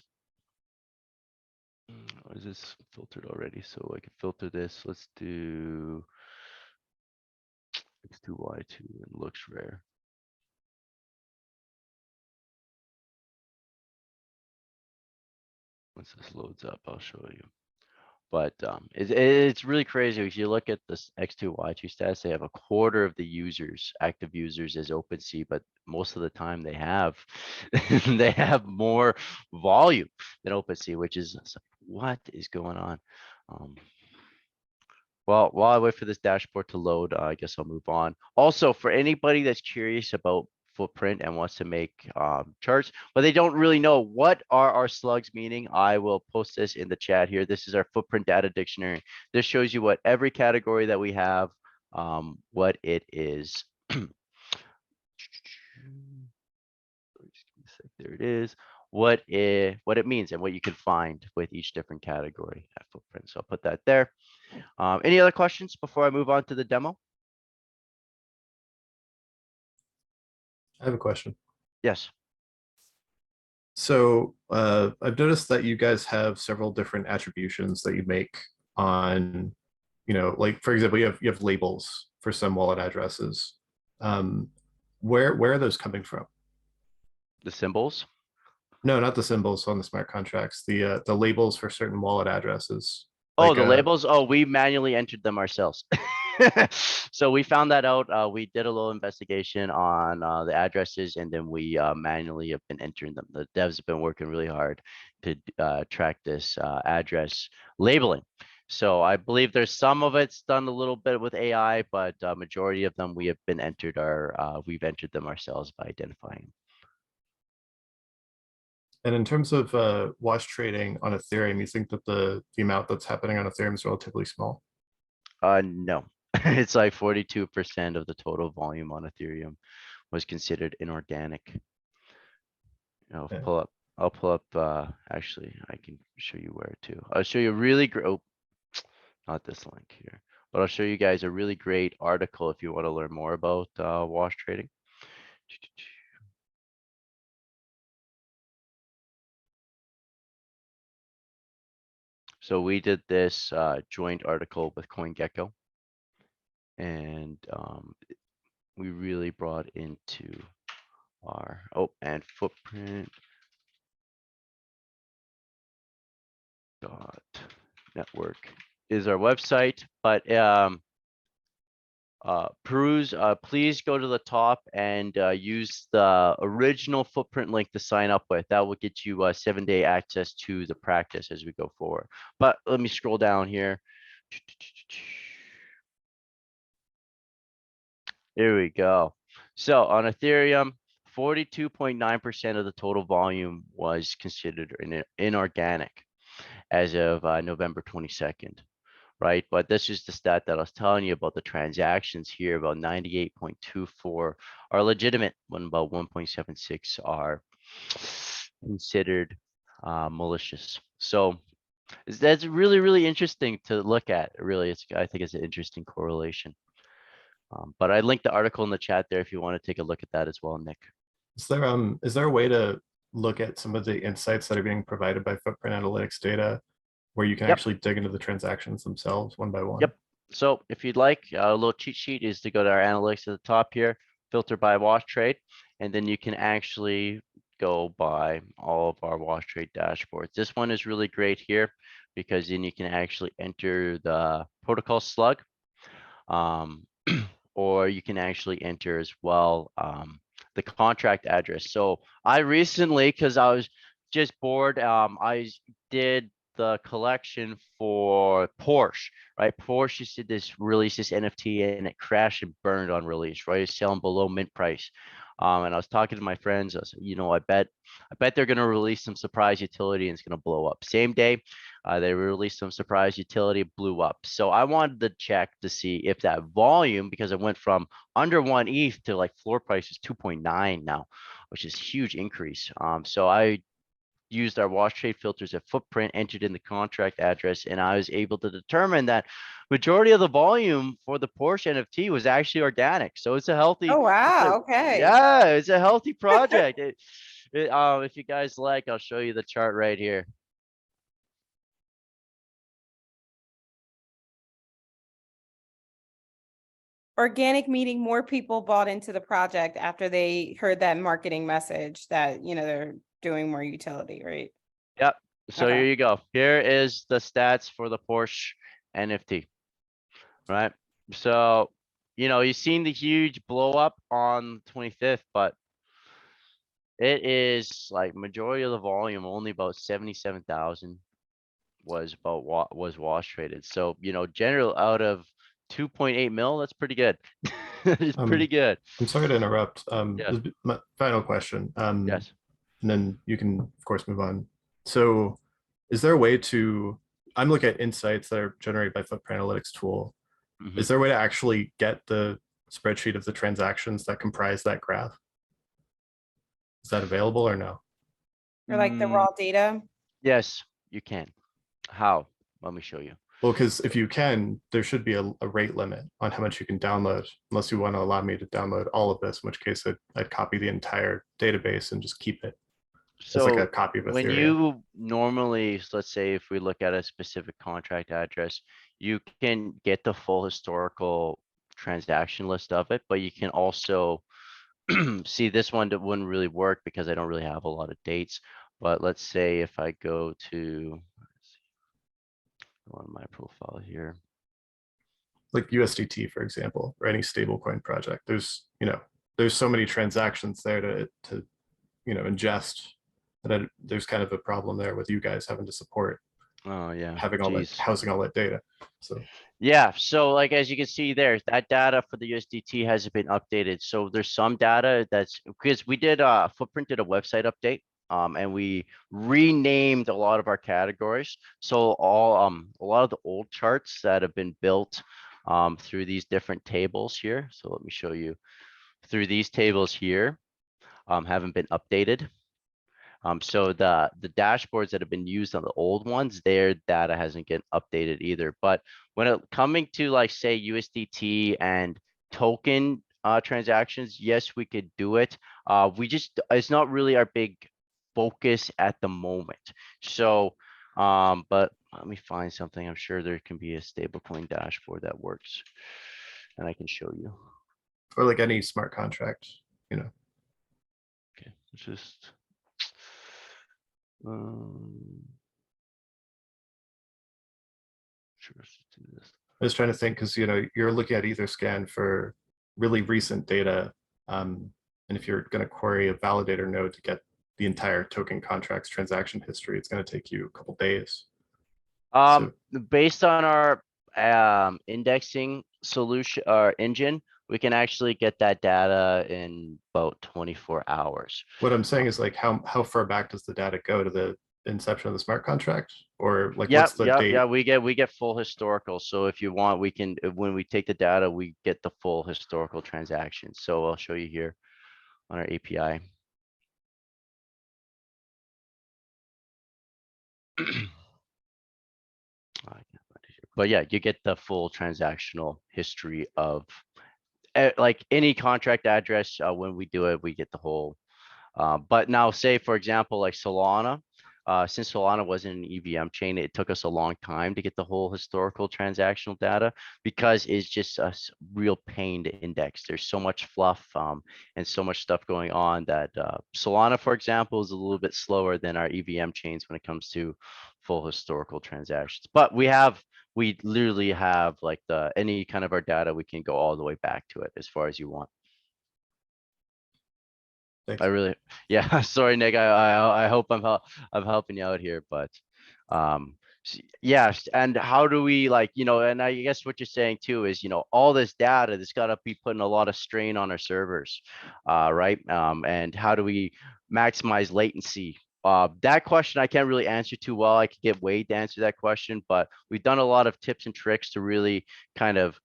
is this filtered already? So I can filter this. Let's do X2Y2 and looks rare. Once this loads up, I'll show you. But it's really crazy. If you look at this X2Y2 stats, they have a quarter of the users, active users, as OpenSea, but most of the time they have they have more volume than OpenSea, which is what is going on. Well, while I wait for this dashboard to load, I guess I'll move on. Also, for anybody that's curious about footprint and wants to make charts, but they don't really know what are our slugs meaning, I will post this in the chat here. This is our footprint data dictionary. This shows you what every category that we have, what it is. There it is. What it means and what you can find with each different category at footprint. So I'll put that there. Any other questions before I move on to the demo? I have a question. Yes. So I've noticed that you guys have several different attributions that you make on, like for example, you have labels for some wallet addresses. Where are those coming from? The symbols. No, not the symbols on the smart contracts. The labels for certain wallet addresses. Oh, Like, the labels. Oh, we manually entered them ourselves. So we found that out. We did a little investigation on the addresses, and then we manually have been entering them. The devs have been working really hard to track this address labeling. So I believe there's some of it's done a little bit with AI, but majority of them we have been entered we've entered them ourselves by identifying. And in terms of wash trading on Ethereum, you think that the amount that's happening on Ethereum is relatively small? No, it's like 42% of the total volume on Ethereum was considered inorganic. I'll Yeah. pull up, actually, I can show you where to. I'll show you a really great, oh, not this link here, but I'll show you guys a really great article if you want to learn more about wash trading. So we did this joint article with CoinGecko, and we really brought into our, and footprint network is our website, but peruse, please go to the top and use the original footprint link to sign up with. That will get you 7-day access to the practice as we go forward. But let me scroll down here. Here we go. So on Ethereum, 42.9% of the total volume was considered inorganic as of November 22nd, right? But this is the stat that I was telling you about the transactions here. About 98.24 are legitimate, when about 1.76 are considered malicious. So that's really, really interesting to look at. Really, I think it's an interesting correlation. But I linked the article in the chat there if you want to take a look at that as well, Nick. Is there a way to look at some of the insights that are being provided by footprint analytics data where you can Yep. actually dig into the transactions themselves one by one? Yep. So if you'd like, a little cheat sheet is to go to our analytics at the top here, filter by wash trade, and then you can actually go by all of our wash trade dashboards. This one is really great here because then you can actually enter the protocol slug, or you can actually enter as well the contract address. So I recently, because I was just bored, I did the collection for Porsche, right? Porsche just did this release, this NFT, and it crashed and burned on release, right? It's selling below mint price. And I was talking to my friends. I said, you know, I bet they're going to release some surprise utility and it's going to blow up. Same day, they released some surprise utility, blew up. So I wanted to check to see if that volume, because it went from under 1 ETH to like floor price is 2.9 now, which is huge increase. So I used our wash trade filters at footprint, entered in the contract address, and I was able to determine that majority of the volume for the Porsche NFT was actually organic. So it's a healthy. Oh, wow. Okay. Yeah, it's a healthy project. If you guys like, I'll show you the chart right here. Organic meaning more people bought into the project after they heard that marketing message that, you know, they're doing more utility, right? Yep. So Okay. here you go. Here is the stats for the Porsche NFT, right? So, you know, you've seen the huge blow up on 25th, but it is like majority of the volume, only about 77,000 was wash traded. So, you know, general out of 2.8 mil, that's pretty good. It's pretty good. I'm sorry to interrupt. Yeah. This is my final question. Yes. And then you can, of course, move on. So is there a way to, I'm looking at insights that are generated by Footprint Analytics tool. Mhm. Is there a way to actually get the spreadsheet of the transactions that comprise that graph? Is that available or no? Or like the raw data. Yes, you can. How? Let me show you. Well, because if you can, there should be a rate limit on how much you can download, unless you want to allow me to download all of this, in which case I'd copy the entire database and just keep it as like a So copy of when Ethereum. you normally, let's say if we look at a specific contract address, you can get the full historical transaction list of it, but you can also see this one that wouldn't really work because I don't really have a lot of dates. But let's say if I go to on my profile here. Like USDT, for example, or any stablecoin project, there's so many transactions there to ingest that there's kind of a problem there with you guys having to support Oh yeah, having all that, housing all that data. So yeah, so like as you can see there, that data for the USDT hasn't been updated. So there's some data that's because we did Footprint did a website update. And we renamed a lot of our categories. So a lot of the old charts that have been built through these different tables here. So let me show you through these tables here haven't been updated. So the dashboards that have been used on the old ones, their data hasn't get updated either. But when it coming to like say USDT and token transactions, yes, we could do it. It's not really our big focus at the moment. So, but let me find something. I'm sure there can be a stablecoin dashboard that works, and I can show you. or like any smart contract, Okay, it's just. Sure, let's do this. I was trying to think because you're looking at Etherscan for really recent data, and if you're going to query a validator node to get the entire token contracts transaction history, it's going to take you a couple days. Based on our indexing solution or engine, we can actually get that data in about 24 hours. What I'm saying is like how far back does the data go to the inception of the smart contract? Or like Yep, what's the yep, date? yeah, we get full historical. So if you want, we can, when we take the data, we get the full historical transactions. So I'll show you here on our API. But yeah, you get the full transactional history of like any contract address. When we do it, we get the whole. But now say, for example, like Solana, since Solana wasn't an EVM chain, it took us a long time to get the whole historical transactional data because it's just a real pain to index. There's so much fluff and so much stuff going on that Solana, for example, is a little bit slower than our EVM chains when it comes to full historical transactions. But we literally have like any kind of our data, we can go all the way back to it as far as you want. Thanks. I really, yeah, sorry, Nick. I hope I'm helping you out here, but yes. And how do we like, and I guess what you're saying too is, all this data that's got to be putting a lot of strain on our servers, right? And how do we maximize latency? That question I can't really answer too well. I could get Wade to answer that question, but we've done a lot of tips and tricks to really kind of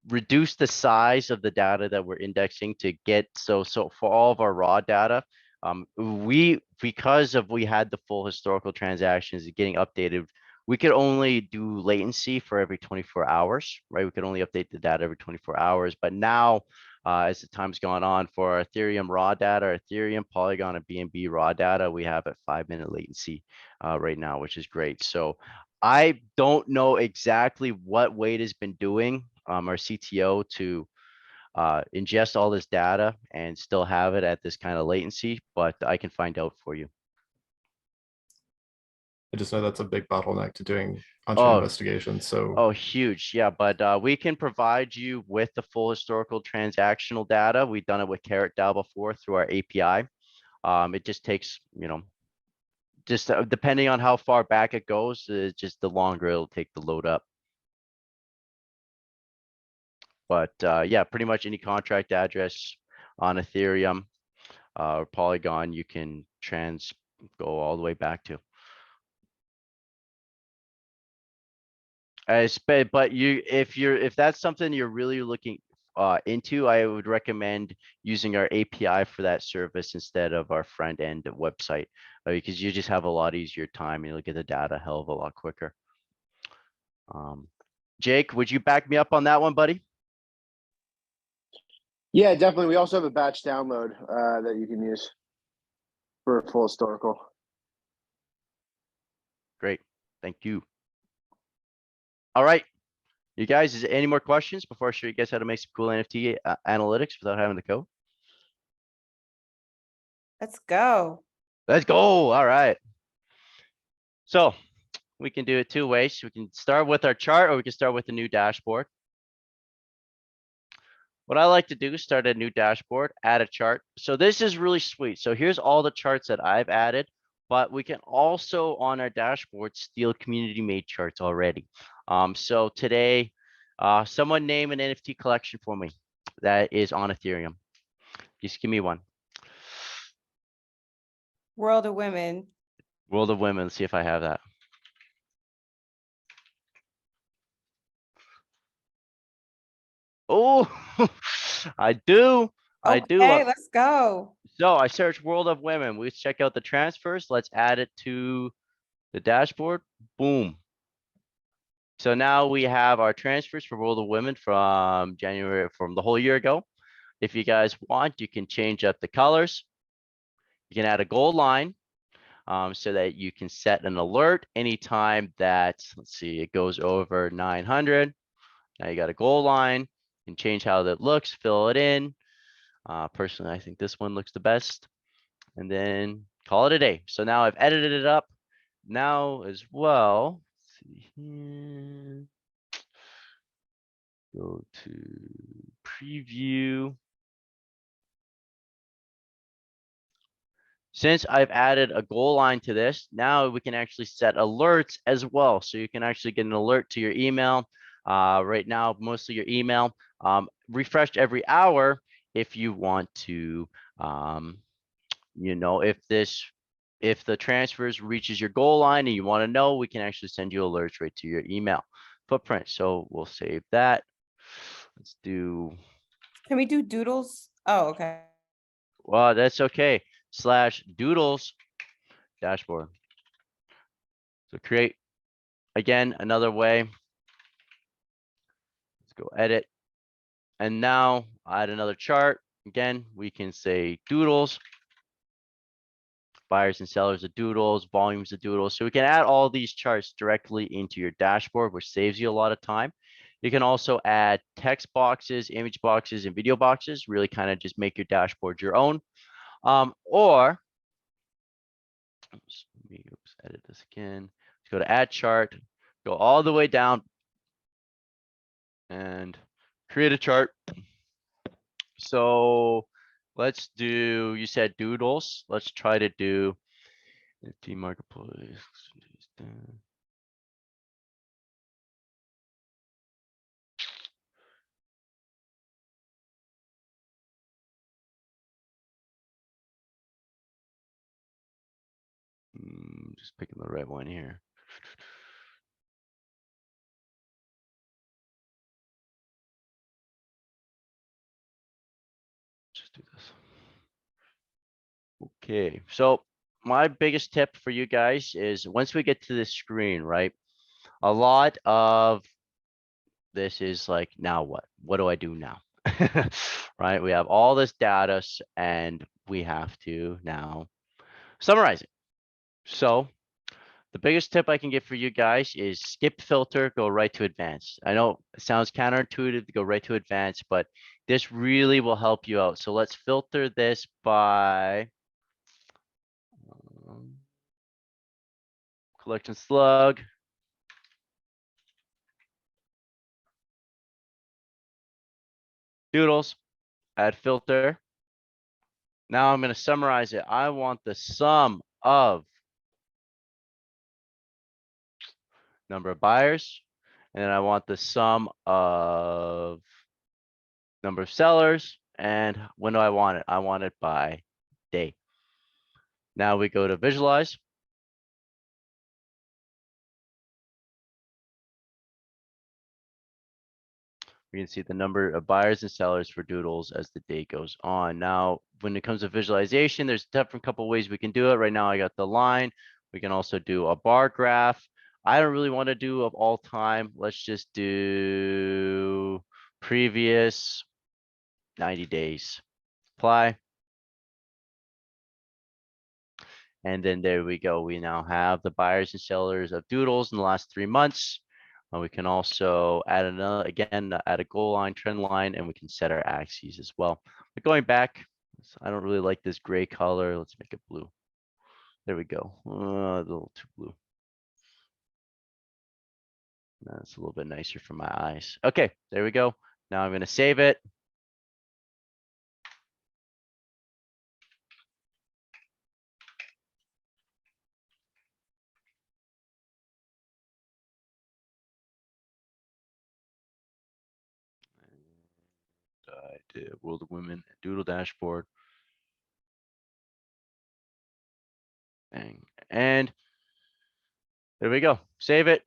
reduce the size of the data that we're indexing to get so for all of our raw data, because we had the full historical transactions getting updated, we could only do latency for every 24 hours, right? We could only update the data every 24 hours. But now, as the time's gone on, for our Ethereum raw data, our Ethereum, Polygon, and BNB raw data, we have a 5-minute latency right now, which is great. So I don't know exactly what Wade has been doing, our CTO, to ingest all this data and still have it at this kind of latency, but I can find out for you. I just know that's a big bottleneck to doing on-chain investigations. So Oh, huge. Yeah, but we can provide you with the full historical transactional data. We've done it with Carrot DAO before through our API. It just takes, just depending on how far back it goes, just the longer it'll take to load up. But yeah, pretty much any contract address on Ethereum or Polygon, you can go all the way back to. But if that's something you're really looking into, I would recommend using our API for that service instead of our front end website, because you just have a lot easier time and you'll get the data a hell of a lot quicker. Jake, would you back me up on that one, buddy? Yeah, definitely. We also have a batch download that you can use for full historical. Great, thank you. All right, you guys, is there any more questions before I show you guys how to make some cool NFT analytics without having to code? Let's go. Let's go. All right. So we can do it two ways. We can start with our chart, or we can start with a new dashboard. What I like to do is start a new dashboard, add a chart. So this is really sweet. So here's all the charts that I've added, but we can also on our dashboard steal community made charts already. So today, someone name an NFT collection for me that is on Ethereum. Just give me one. World of Women. World of Women. Let's see if I have that. Oh, I do. I do. Okay, let's go. So I searched World of Women. We check out the transfers. Let's add it to the dashboard. Boom. So now we have our transfers for World of Women from the whole year ago. If you guys want, you can change up the colors. You can add a gold line so that you can set an alert anytime that, let's see, it goes over 900. Now you got a gold line. You can change how that looks, fill it in. Personally, I think this one looks the best. And then call it a day. So now I've edited it up now as well. Let's see here. Go to preview. Since I've added a goal line to this, now we can actually set alerts as well. So you can actually get an alert to your email. Right now, mostly your email, refreshed every hour if you want to, you know, if the transfers reaches your goal line and you want to know, we can actually send you alerts right to your email footprint. So we'll save that. Let's do, Can we do doodles? Oh, okay. well, that's okay. /doodles dashboard. So create, again, another way. Let's go edit. And now add another chart. Again, we can say doodles, buyers and sellers of doodles, volumes of doodles. So we can add all these charts directly into your dashboard, which saves you a lot of time. You can also add text boxes, image boxes, and video boxes, really kind of just make your dashboard your own. Or, let me edit this again. Let's go to add chart, go all the way down and create a chart. So let's do, you said doodles. Let's try to do NFT marketplace. Just picking the right one here. Just do this. Okay, so my biggest tip for you guys is once we get to this screen, right? A lot of this is like, now what? What do I do now? Right? We have all this data and we have to now summarize it. So the biggest tip I can give for you guys is skip filter, go right to advanced. I know it sounds counterintuitive to go right to advanced, but this really will help you out. So let's filter this by collection slug. Doodles, add filter. Now I'm going to summarize it. I want the sum of number of buyers, and then I want the sum of number of sellers. And when do I want it? I want it by day. Now we go to visualize. We can see the number of buyers and sellers for doodles as the day goes on. Now, when it comes to visualization, there's a different couple ways we can do it. Right now, I got the line. We can also do a bar graph. I don't really want to do of all time. Let's just do previous 90 days. Apply. And then there we go. We now have the buyers and sellers of doodles in the last 3 months. We can also add another, again, add a goal line, trend line, and we can set our axes as well. But going back, I don't really like this gray color. Let's make it blue. There we go. A little too blue. That's a little bit nicer for my eyes. Okay, there we go. Now I'm going to save it. I did World of Women Doodle dashboard. Bang. And there we go. Save it.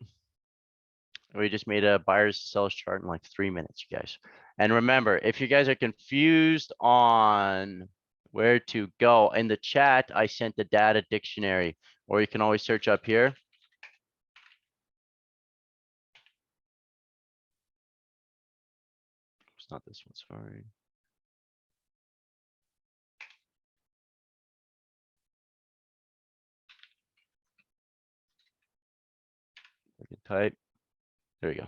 We just made a buyers sellers chart in like 3 minutes, you guys. And remember, if you guys are confused on where to go, in the chat, I sent the data dictionary, or you can always search up here. It's not this one, sorry. I can type. There we go.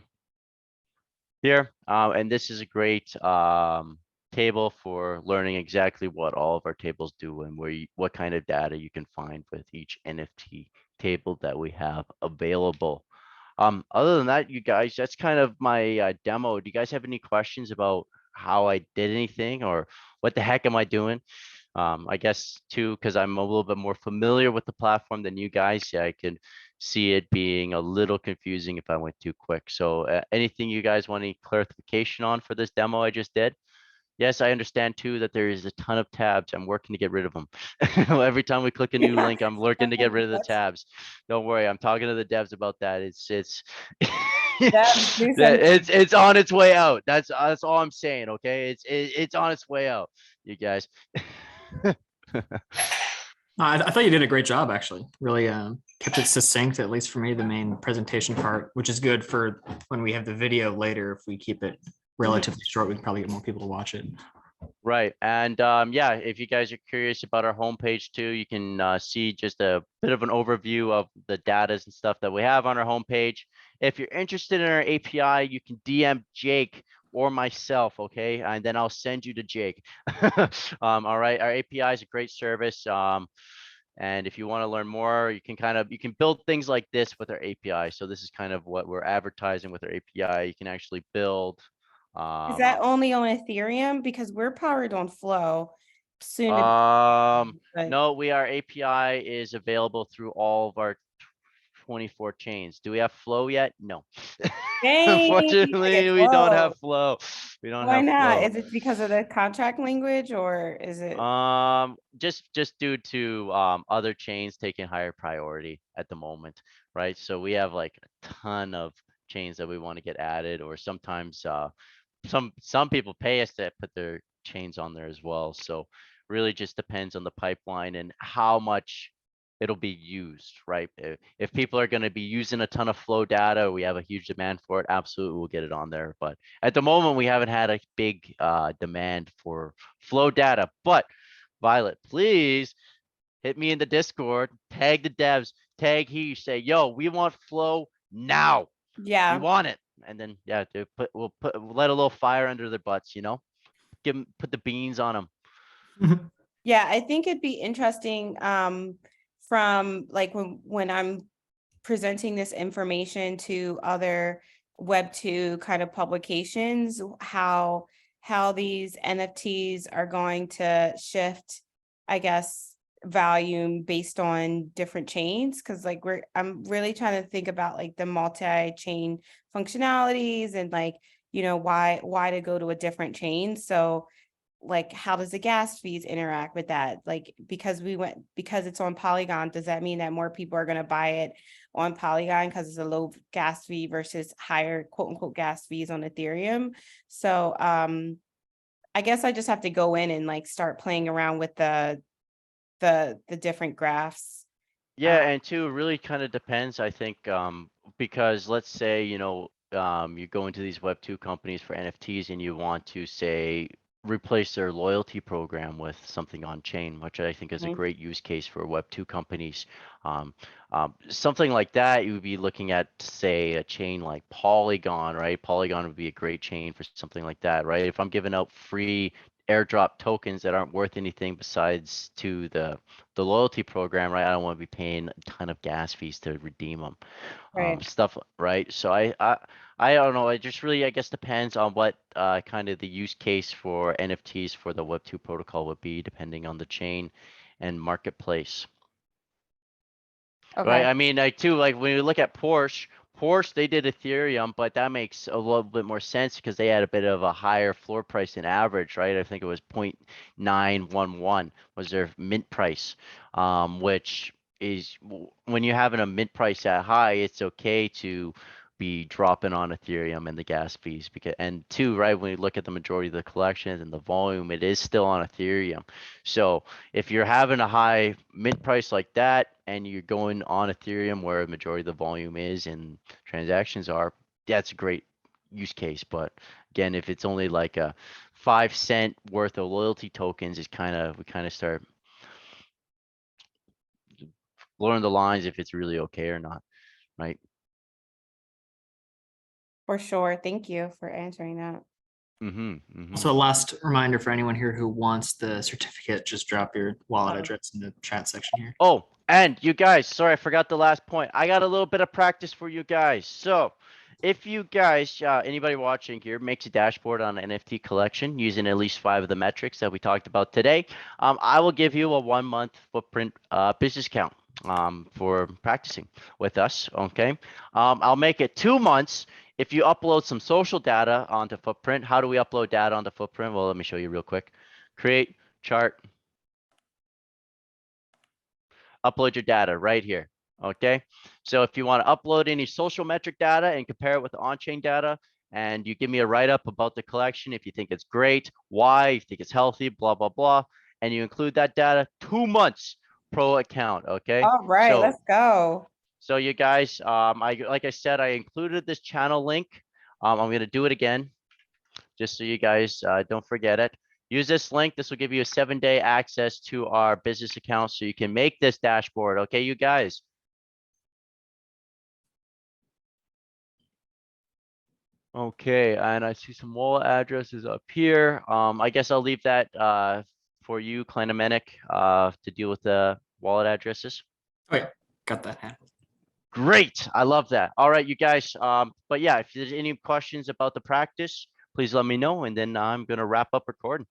Here, and this is a great table for learning exactly what all of our tables do and what kind of data you can find with each NFT table that we have available. Other than that, you guys, that's kind of my demo. Do you guys have any questions about how I did anything or what the heck am I doing? I guess too, because I'm a little bit more familiar with the platform than you guys, yeah, I can see it being a little confusing if I went too quick. So anything you guys want any clarification on for this demo I just did? Yes, I understand too that there is a ton of tabs. I'm working to get rid of them. Every time we click a new link, I'm looking to get rid of the tabs. Don't worry, I'm talking to the devs about that. It's Devs, do it's on its way out. That's all I'm saying. Okay, it's on its way out, you guys. I thought you did a great job, actually. Really kept it succinct, at least for me, the main presentation part, which is good for when we have the video later. If we keep it relatively short, we can probably get more people to watch it. Right. And yeah, if you guys are curious about our homepage too, you can see just a bit of an overview of the data and stuff that we have on our homepage. If you're interested in our API, you can DM Jake or myself, okay? And then I'll send you to Jake. All right. Our API is a great service. And if you want to learn more, you can build things like this with our API. So this is kind of what we're advertising with our API. You can actually build. Is that only on Ethereum? Because we're powered on Flow soon. But No, our API is available through all of our 24 chains. Do we have Flow yet? No. dang, I Unfortunately, get we don't Flow. have Flow. We don't Why have not? Flow. Is it because of the contract language or is it? Just due to other chains taking higher priority at the moment, right? So we have like a ton of chains that we want to get added, or sometimes some people pay us to put their chains on there as well. So really just depends on the pipeline and how much it'll be used, right? If people are going to be using a ton of flow data, we have a huge demand for it, absolutely we'll get it on there. But at the moment, we haven't had a big demand for flow data. But Violet, please hit me in the Discord, tag the devs, tag he, say, yo, we want flow now. We Yeah, want it. And then yeah, we'll let a little fire under their butts, put the beans on them. yeah, I think it'd be interesting from like when I'm presenting this information to other Web2 kind of publications, how these NFTs are going to shift, I guess, volume based on different chains. Cause like I'm really trying to think about like the multi-chain functionalities and like, why to go to a different chain. So like how does the gas fees interact with that? Like because it's on Polygon, does that mean that more people are going to buy it on Polygon because it's a low gas fee versus higher quote unquote gas fees on Ethereum? So I guess I just have to go in and like start playing around with the different graphs. Yeah, and two, it really kind of depends, I think, because let's say, you go into these Web2 companies for NFTs and you want to say replace their loyalty program with something on chain, which I think is a Mhm. great use case for Web2 companies. Something like that, you would be looking at, say, a chain like Polygon, right? Polygon would be a great chain for something like that, right? If I'm giving out free airdrop tokens that aren't worth anything besides to the loyalty program, right? I don't want to be paying a ton of gas fees to redeem them, Right. stuff, right? So I don't know. It just really, I guess, depends on what kind of the use case for NFTs for the Web2 protocol would be, depending on the chain and marketplace. Right. Okay. I mean, like when you look at Porsche, they did Ethereum, but that makes a little bit more sense because they had a bit of a higher floor price than average, right? I think it was 0.911 was their mint price, which is when you're having a mint price that high, it's okay to be dropping on Ethereum and the gas fees and two, right? When you look at the majority of the collections and the volume, it is still on Ethereum. So if you're having a high mint price like that and you're going on Ethereum where a majority of the volume is and transactions are, that's a great use case. But again, if it's only like a 5 cent worth of loyalty tokens, we kind of start blurring the lines if it's really okay or not, right? For sure. Thank you for answering that. So a last reminder for anyone here who wants the certificate, just drop your wallet address in the chat section here. Oh, and you guys, sorry, I forgot the last point. I got a little bit of practice for you guys. So if you guys, anybody watching here makes a dashboard on an NFT collection using at least 5 of the metrics that we talked about today, I will give you a 1-month footprint business count for practicing with us. Okay. I'll make it 2 months if you upload some social data onto Footprint. How do we upload data onto Footprint? Well, let me show you real quick. Create chart. Upload your data right here. Okay. So if you want to upload any social metric data and compare it with the on-chain data, and you give me a write-up about the collection, if you think it's great, why, you think it's healthy, blah, blah, blah, and you include that data, 2 months pro account. Okay. All right, So let's go. so you guys, like I said, I included this channel link. I'm going to do it again, just so you guys don't forget it. Use this link. This will give you a 7-day access to our business account so you can make this dashboard. Okay, you guys. Okay, and I see some wallet addresses up here. I guess I'll leave that for you, Kleinamenic, to deal with the wallet addresses. Oh yeah, got that handled. Great. I love that. All right, you guys. But yeah, if there's any questions about the practice, please let me know. And then I'm going to wrap up recording.